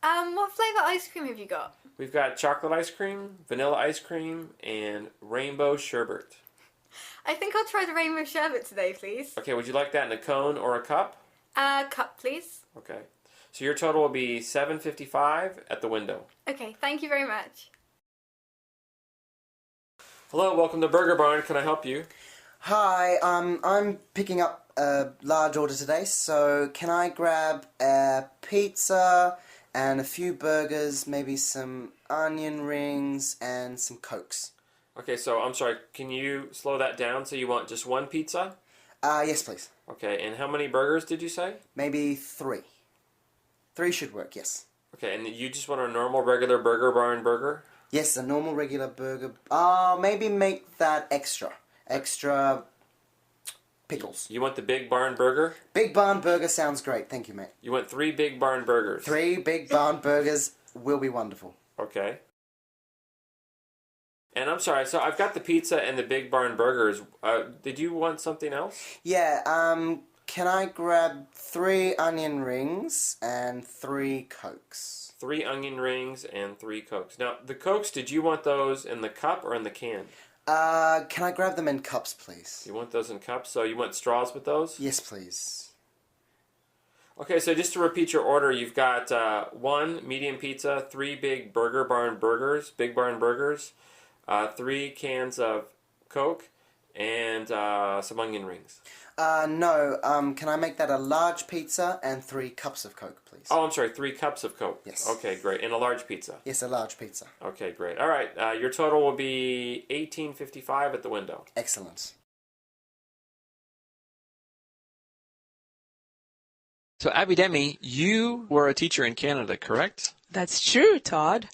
What flavour ice cream have you got? We've got chocolate ice cream, vanilla ice cream, and rainbow sherbet. I think I'll try the rainbow sherbet today, please. Okay, would you like that in a cone or a cup? Cup, please. Okay. So your total will be $7.55 at the window. Okay, thank you very much. Hello, welcome to Burger Barn. Can I help you? Hi, I'm picking up a large order today, so can I grab a pizza and a few burgers, maybe some onion rings and some Cokes? Okay, so I'm sorry, can you slow that down? So you want just one pizza? Yes, please. Okay, and how many burgers did you say? Maybe 3. 3 should work, yes. Okay, and you just want a normal, regular Burger Barn burger? Yes, a normal, regular burger. Maybe make that extra. Extra pickles. You want the Big Barn burger? Big Barn burger sounds great. Thank you, mate. You want 3 Big Barn burgers? 3 Big Barn burgers will be wonderful. Okay. And I'm sorry, so I've got the pizza and the Big Barn burgers. Did you want something else? Yeah, Can I grab 3 onion rings and 3 Cokes? 3 onion rings and 3 Cokes. Now, the Cokes, did you want those in the cup or in the can? Can I grab them in cups, please? You want those in cups? So you want straws with those? Yes, please. Okay, so just to repeat your order, you've got 1 medium pizza, 3 big Big Barn burgers, 3 cans of Coke, and some onion rings. No, can I make that a large pizza and 3 cups of Coke, please? Oh, I'm sorry, 3 cups of Coke. Yes. Okay, great. And a large pizza. Yes, a large pizza. Okay, great. All right, your total will be $18.55 at the window. Excellent. So, Abidemi, you were a teacher in Canada, correct? That's true, Todd.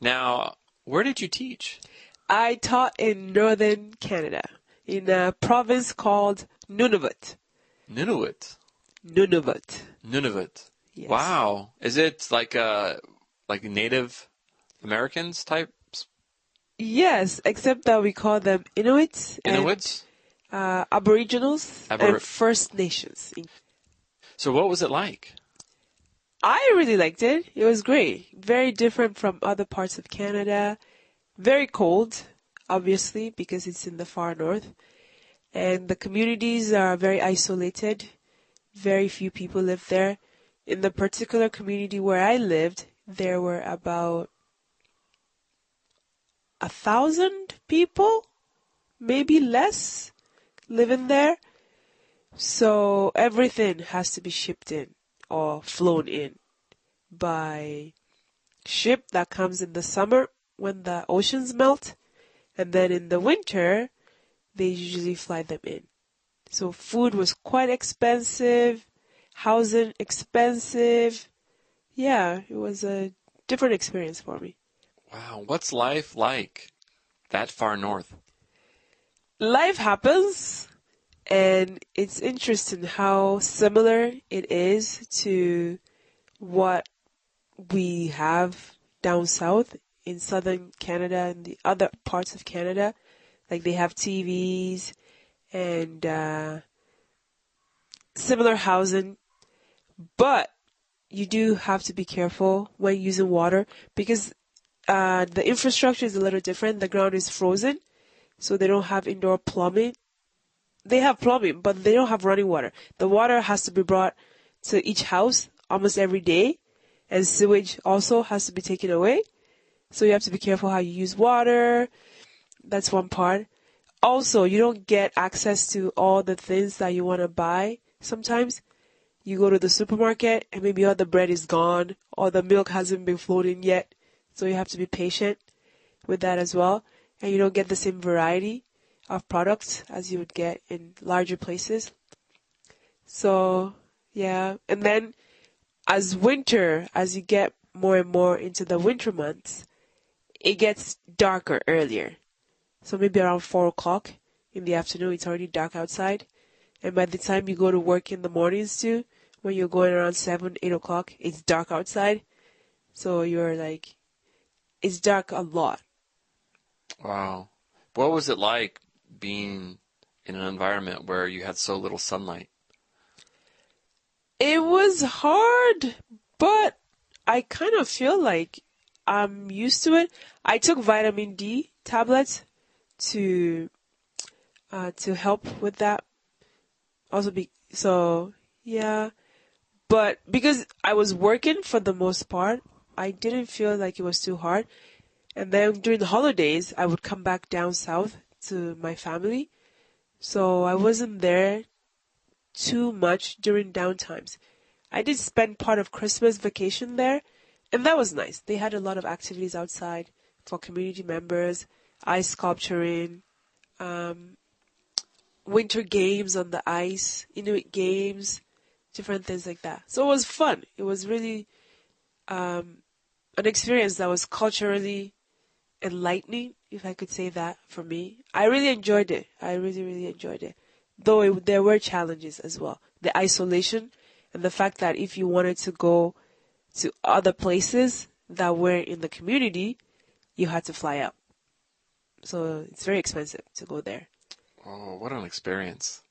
Now, where did you teach? I taught in northern Canada, in a province called Nunavut. Nunavut. Nunavut. Nunavut. Yes. Wow. Is it like Native Americans types? Yes, except that we call them Inuits. Inuits? And, Aboriginals and First Nations. So what was it like? I really liked it. It was great. Very different from other parts of Canada. Very cold, obviously, because it's in the far north. And the communities are very isolated. Very few people live there. In the particular community where I lived, there were about 1,000 people, maybe less, living there. So everything has to be shipped in or flown in by ship that comes in the summer when the oceans melt. And then in the winter, they usually fly them in. So food was quite expensive, housing expensive. Yeah, it was a different experience for me. Wow, what's life like that far north? Life happens, and it's interesting how similar it is to what we have down south in southern Canada and the other parts of Canada. Like they have TVs and similar housing, but you do have to be careful when using water because the infrastructure is a little different. The ground is frozen, so they don't have indoor plumbing. They have plumbing, but they don't have running water. The water has to be brought to each house almost every day, and sewage also has to be taken away. So you have to be careful how you use water. That's one part. Also, you don't get access to all the things that you want to buy. Sometimes you go to the supermarket and maybe all the bread is gone or the milk hasn't been flowed in yet. So you have to be patient with that as well. And you don't get the same variety of products as you would get in larger places. So, yeah. And then as you get more and more into the winter months, it gets darker earlier. So maybe around 4 o'clock in the afternoon, it's already dark outside. And by the time you go to work in the mornings too, when you're going around 7, 8 o'clock, it's dark outside. So you're like, it's dark a lot. Wow. What was it like being in an environment where you had so little sunlight? It was hard, but I kind of feel like I'm used to it. I took vitamin D tablets to help with that. Also, yeah. But because I was working for the most part, I didn't feel like it was too hard. And then during the holidays, I would come back down south to my family. So I wasn't there too much during downtimes. I did spend part of Christmas vacation there, and that was nice. They had a lot of activities outside for community members, ice sculpturing, winter games on the ice, Inuit games, different things like that. So it was fun. It was really an experience that was culturally enlightening, if I could say that for me. I really enjoyed it. I really, really enjoyed it. Though there were challenges as well. The isolation and the fact that if you wanted to go to other places that were in the community, you had to fly out. So it's very expensive to go there. Oh, what an experience.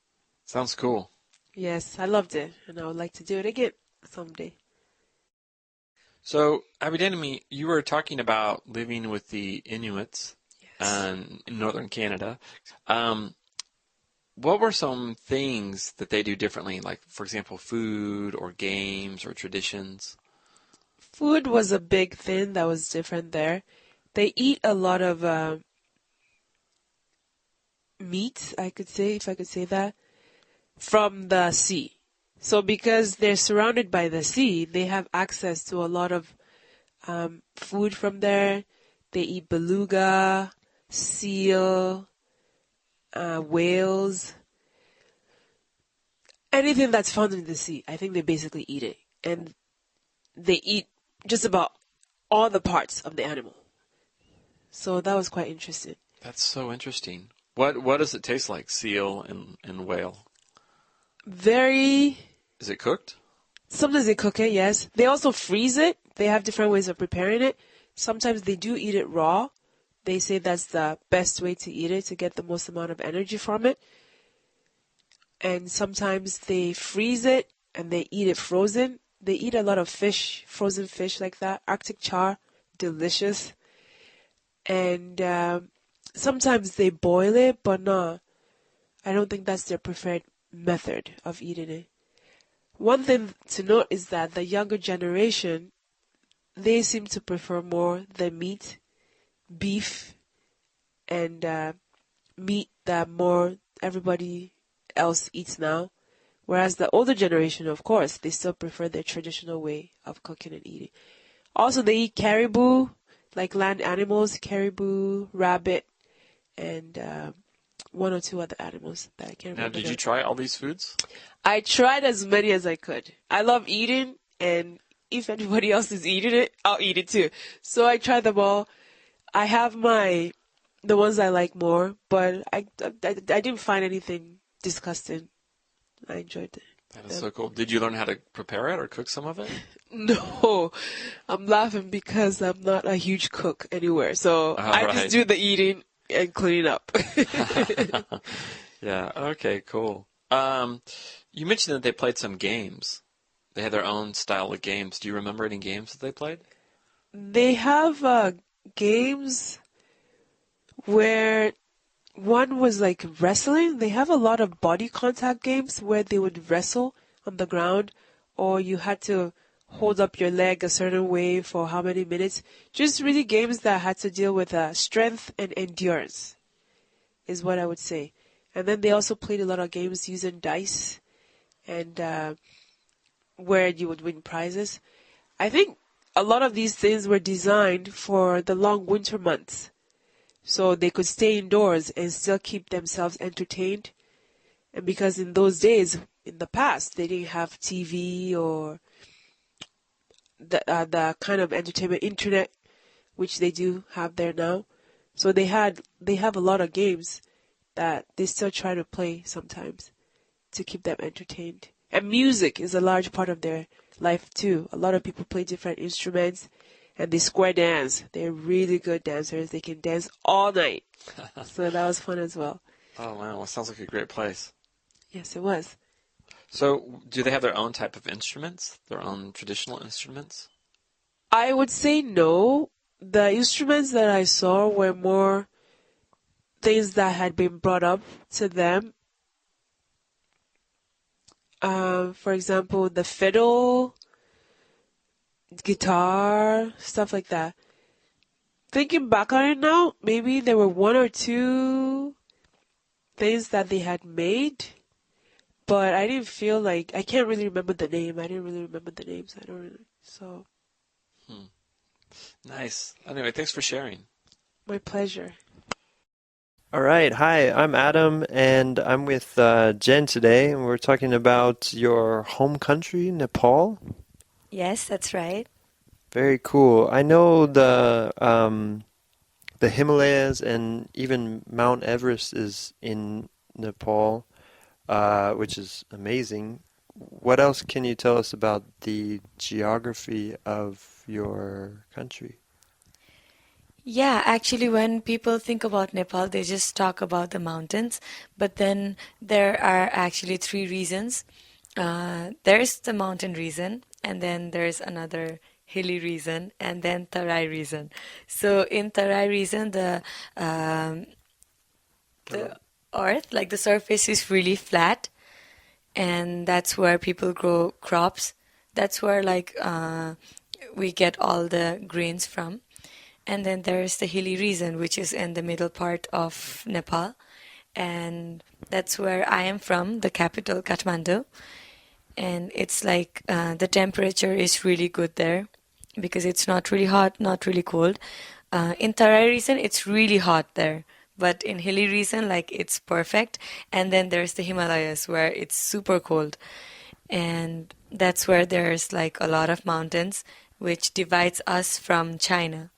Sounds cool. Yes, I loved it, and I would like to do it again someday. So, Abhidanami, you were talking about living with the Inuits in northern Canada. What were some things that they do differently, like, for example, food or games or traditions? Food was a big thing that was different there. They eat a lot of meat, I could say, if I could say that, from the sea. So because they're surrounded by the sea, they have access to a lot of food from there. They eat beluga, seal, whales, anything that's found in the sea. I think they basically eat it. And they eat just about all the parts of the animal. So that was quite interesting. That's so interesting. What does it taste like, seal and whale? Very... Is it cooked? Sometimes they cook it, yes. They also freeze it. They have different ways of preparing it. Sometimes they do eat it raw. They say that's the best way to eat it to get the most amount of energy from it. And sometimes they freeze it and they eat it frozen. They eat a lot of fish, frozen fish like that. Arctic char, delicious. And sometimes they boil it, but no, I don't think that's their preferred method of eating it. One thing to note is that the younger generation, they seem to prefer more the meat, beef, and meat that more everybody else eats now. Whereas the older generation, of course, they still prefer their traditional way of cooking and eating. Also, they eat caribou, like land animals, caribou, rabbit, and one or two other animals that I can't remember. Now, did you try all these foods? I tried as many as I could. I love eating, and if anybody else is eating it, I'll eat it too. So I tried them all. I have the ones I like more, but I didn't find anything disgusting. I enjoyed it. That is so cool. Did you learn how to prepare it or cook some of it? No, I'm laughing because I'm not a huge cook anywhere. So I just do the eating and cleaning up. Yeah, okay, cool. You mentioned that they played some games. They had their own style of games. Do you remember any games that they played? They have games where one was like wrestling. They have a lot of body contact games where they would wrestle on the ground, or you had to hold up your leg a certain way for how many minutes. Just really games that had to deal with strength and endurance is what I would say. And then they also played a lot of games using dice and where you would win prizes. I think a lot of these things were designed for the long winter months, so they could stay indoors and still keep themselves entertained. And because in those days, in the past, they didn't have TV or the kind of entertainment internet which they do have there now. So they have a lot of games that they still try to play sometimes to keep them entertained. And music is a large part of their life too. A lot of people play different instruments and they square dance. They're really good dancers. They can dance all night. So that was fun as well. Oh, wow. Well, sounds like a great place. Yes, it was. So do they have their own type of instruments, their own traditional instruments? I would say no. The instruments that I saw were more things that had been brought up to them. For example, the fiddle, guitar, stuff like that. Thinking back on it now, maybe there were one or two things that they had made, but I didn't feel like, I can't really remember the name. I didn't really remember the names. I don't really, so. Nice. Anyway, thanks for sharing. My pleasure. All right. Hi, I'm Adam, and I'm with Jen today, and we're talking about your home country, Nepal. Yes, that's right. Very cool. I know the Himalayas and even Mount Everest is in Nepal, which is amazing. What else can you tell us about the geography of your country? Yeah, actually, when people think about Nepal, they just talk about the mountains, but then there are actually three reasons. There's the mountain region, and then there's another hilly region, and then Tarai region. So in Tarai region, um, the earth, like the surface, is really flat, and that's where people grow crops. That's where we get all the grains from. And then there's the hilly region, which is in the middle part of Nepal, and that's where I am from, the capital, Kathmandu. And it's like the temperature is really good there because it's not really hot, not really cold. In Tarai region, it's really hot there, but in hilly region, like it's perfect. And then there's the Himalayas where it's super cold, and that's where there's like a lot of mountains, which divides us from China.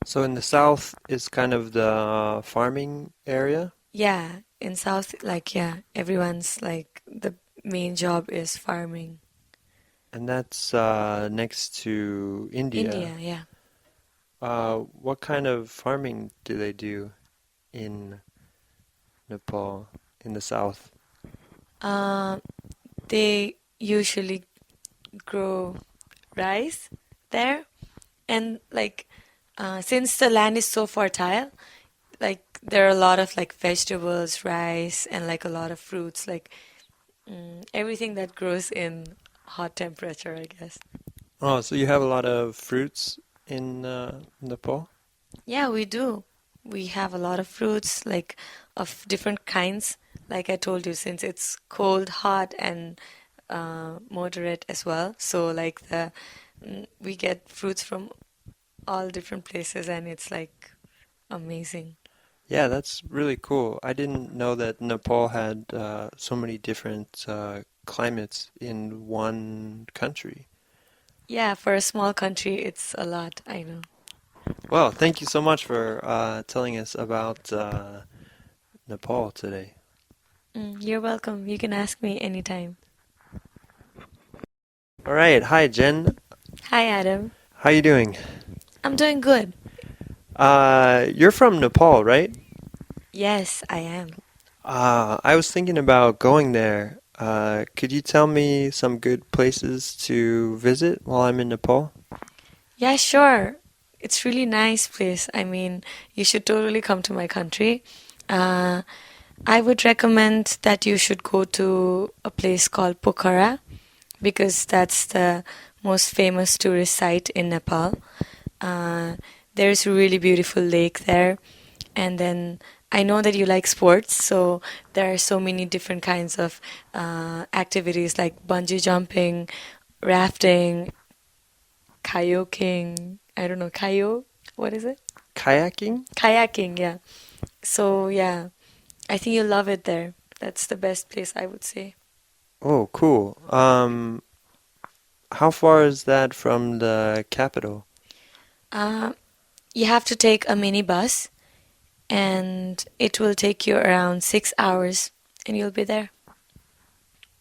So in the south is kind of the farming area? Yeah, in South, like, yeah, everyone's like the main job is farming. And that's next to India. India, yeah. What kind of farming do they do in Nepal, in the south? They usually grow rice there, and like since the land is so fertile, like there are a lot of like vegetables, rice, and like a lot of fruits, like everything that grows in hot temperature, I guess. Oh, so you have a lot of fruits in Nepal? Yeah, we do. We have a lot of fruits, like of different kinds. Like I told you, since it's cold, hot, and moderate as well. So like we get fruits from all different places, and it's like amazing. Yeah, that's really cool. I didn't know that Nepal had so many different climates in one country. Yeah, for a small country, it's a lot, I know. Well, thank you so much for telling us about Nepal today. You're welcome. You can ask me anytime. All right. Hi, Jen. Hi, Adam. How you doing? I'm doing good. You're from Nepal, right? Yes, I am. I was thinking about going there. Could you tell me some good places to visit while I'm in Nepal? Yeah, sure. It's really nice place. I mean, you should totally come to my country. I would recommend that you should go to a place called Pokhara because that's the most famous tourist site in Nepal. There's a really beautiful lake there. And then I know that you like sports, so there are so many different kinds of activities like bungee jumping, rafting, kayaking. I don't know, what is it? Kayaking? Kayaking, yeah. So, yeah, I think you'll love it there. That's the best place, I would say. Oh, cool. How far is that from the capital? You have to take a mini bus, and it will take you around 6 hours, and you'll be there.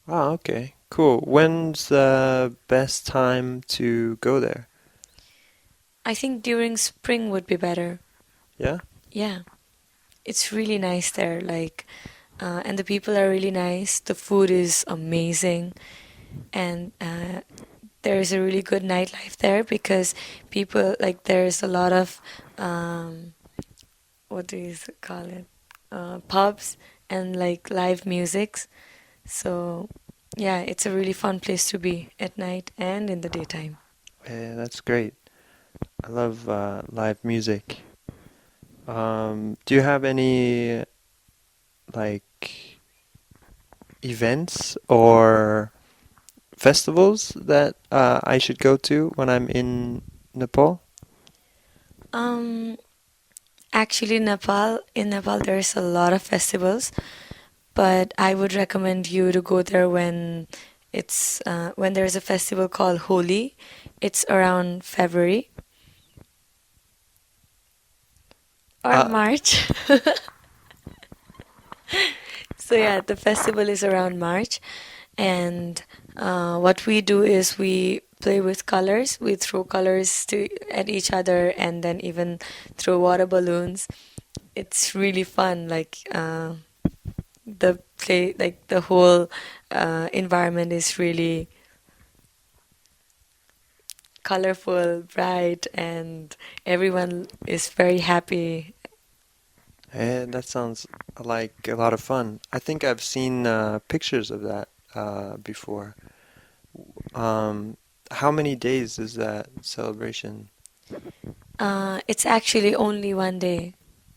Ah, okay. Cool. When's the best time to go there? I think during spring would be better. Yeah? Yeah. It's really nice there, like, and the people are really nice. The food is amazing, and there is a really good nightlife there because people, like, there's a lot of, what do you call it? Pubs and like live musics. So, yeah, it's a really fun place to be at night and in the daytime. Yeah, that's great. I love live music. Do you have any like events or festivals that I should go to when I'm in Nepal? Actually, in Nepal, there's a lot of festivals, but I would recommend you to go there when when there's a festival called Holi. It's around February or March. So yeah, the festival is around March, and what we do is we play with colors. We throw colors at each other, and then even throw water balloons. It's really fun. Like the play, like the whole environment is really colorful, bright, and everyone is very happy. And that sounds like a lot of fun. I think I've seen pictures of that before. How many days is that celebration? It's actually only one day.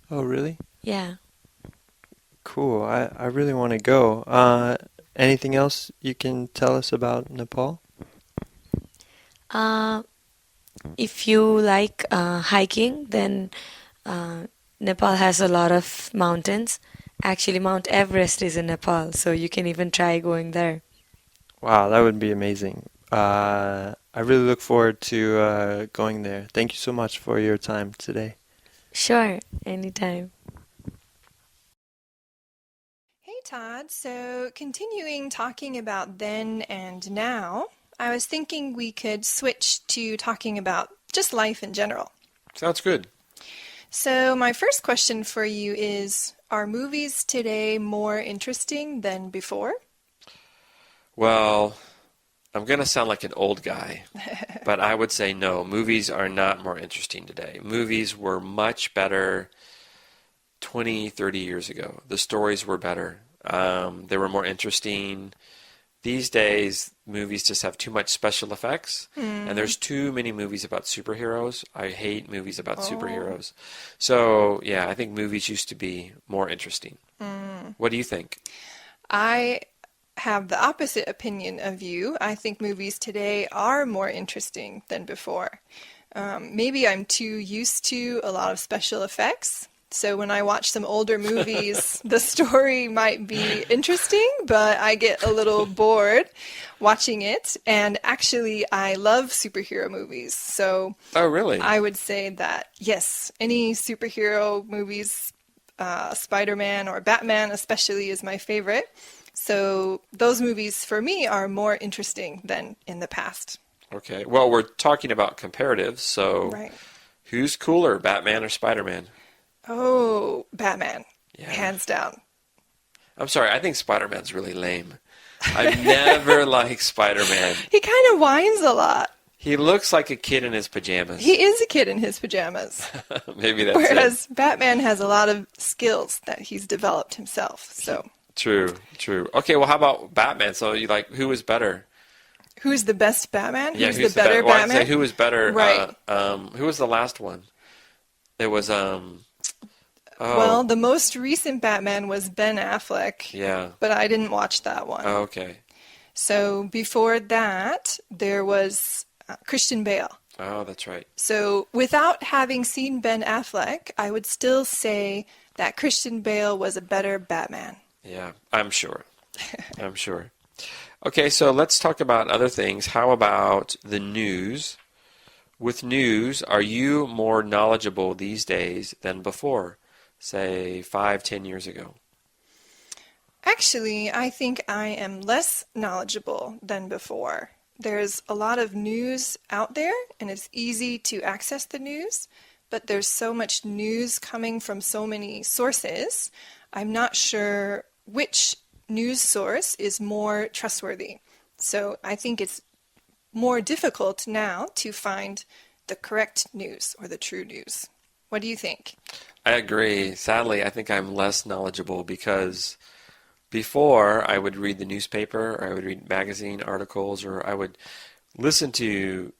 Oh, really? Yeah. Cool. I really want to go. Anything else you can tell us about Nepal? If you like hiking, then Nepal has a lot of mountains. Actually, Mount Everest is in Nepal, so you can even try going there. Wow, that would be amazing. I really look forward to going there. Thank you so much for your time today. Sure, anytime. Hey Todd, so continuing talking about then and now, I was thinking we could switch to talking about just life in general. Sounds good. So my first question for you is, are movies today more interesting than before? Well, I'm going to sound like an old guy, but I would say no. Movies are not more interesting today. Movies were much better 20, 30 years ago. The stories were better. They were more interesting. These days, movies just have too much special effects, and there's too many movies about superheroes. I hate movies about superheroes. So, yeah, I think movies used to be more interesting. What do you think? I have the opposite opinion of you. I think movies today are more interesting than before. Maybe I'm too used to a lot of special effects. So when I watch some older movies, the story might be interesting, but I get a little bored watching it. And actually, I love superhero movies. So Oh, really? I would say that, yes, any superhero movies, Spider-Man or Batman especially is my favorite. So those movies for me are more interesting than in the past. Okay. Well, we're talking about comparatives, so Right. who's cooler, Batman or Spider-Man? Oh, Batman. Yeah. Hands down. I'm sorry, I think Spider-Man's really lame. I've never liked Spider-Man. He kind of whines a lot. He looks like a kid in his pajamas. He is a kid in his pajamas. Maybe that's Whereas Batman has a lot of skills that he's developed himself. So True. Okay, well, how about Batman? So you like, who was better? who's the best Batman? Yeah, who's the better Well, I'd Batman? say who was better? Right. Who was the last one? It was Well, the most recent Batman was Ben Affleck. Yeah. But I didn't watch that one. Oh, okay. So before that, there was Christian Bale. Oh, that's right. So without having seen Ben Affleck, I would still say that Christian Bale was a better Batman. Yeah, I'm sure. I'm sure. Okay, so let's talk about other things. How about the news? With news, are you more knowledgeable these days than before, say 5, 10 years ago? Actually, I think I am less knowledgeable than before. There's a lot of news out there, and it's easy to access the news, but there's so much news coming from so many sources. I'm not sure which news source is more trustworthy. So I think it's more difficult now to find the correct news or the true news. What do you think? I agree. Sadly, I think I'm less knowledgeable because before I would read the newspaper or I would read magazine articles or I would listen to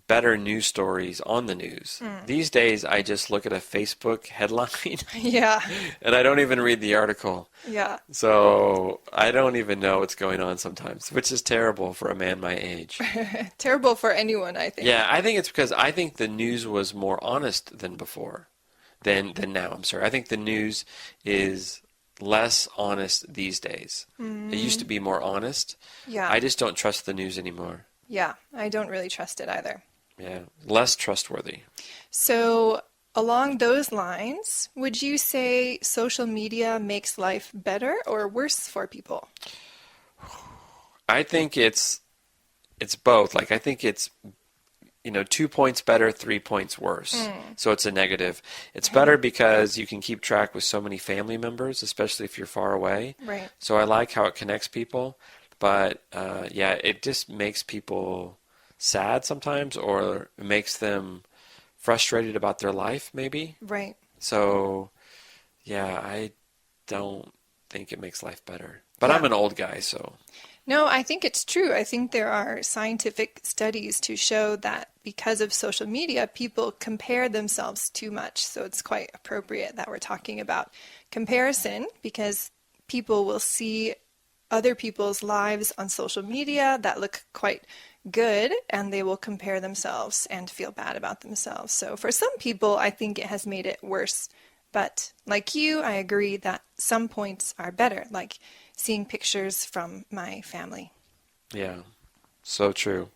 better news stories on the news. These days, I just look at a Facebook headline Yeah, and I don't even read the article. yeah. So I don't even know what's going on sometimes, which is terrible for a man my age. Terrible for anyone, I think. Yeah, I think it's because I think the news was more honest than before, than now. I'm sorry. I think the news is less honest these days. It used to be more honest. Yeah. I just don't trust the news anymore. Yeah, I don't really trust it either. Yeah, less trustworthy. So, along those lines, would you say social media makes life better or worse for people? I think it's both. Like I think it's 2 points better, 3 points worse. So it's a negative. It's better because you can keep track with so many family members, especially if you're far away. Right. So I like how it connects people. But yeah, it just makes people sad sometimes, or it makes them frustrated about their life, maybe. Right. So yeah, I don't think it makes life better. But I'm an old guy, so. No, I think it's true. I think there are scientific studies to show that because of social media, people compare themselves too much. So it's quite appropriate that we're talking about comparison, because people will see other people's lives on social media that look quite good, and they will compare themselves and feel bad about themselves. So for some people, I think it has made it worse. But like you, I agree that some points are better, like seeing pictures from my family. Yeah, so true.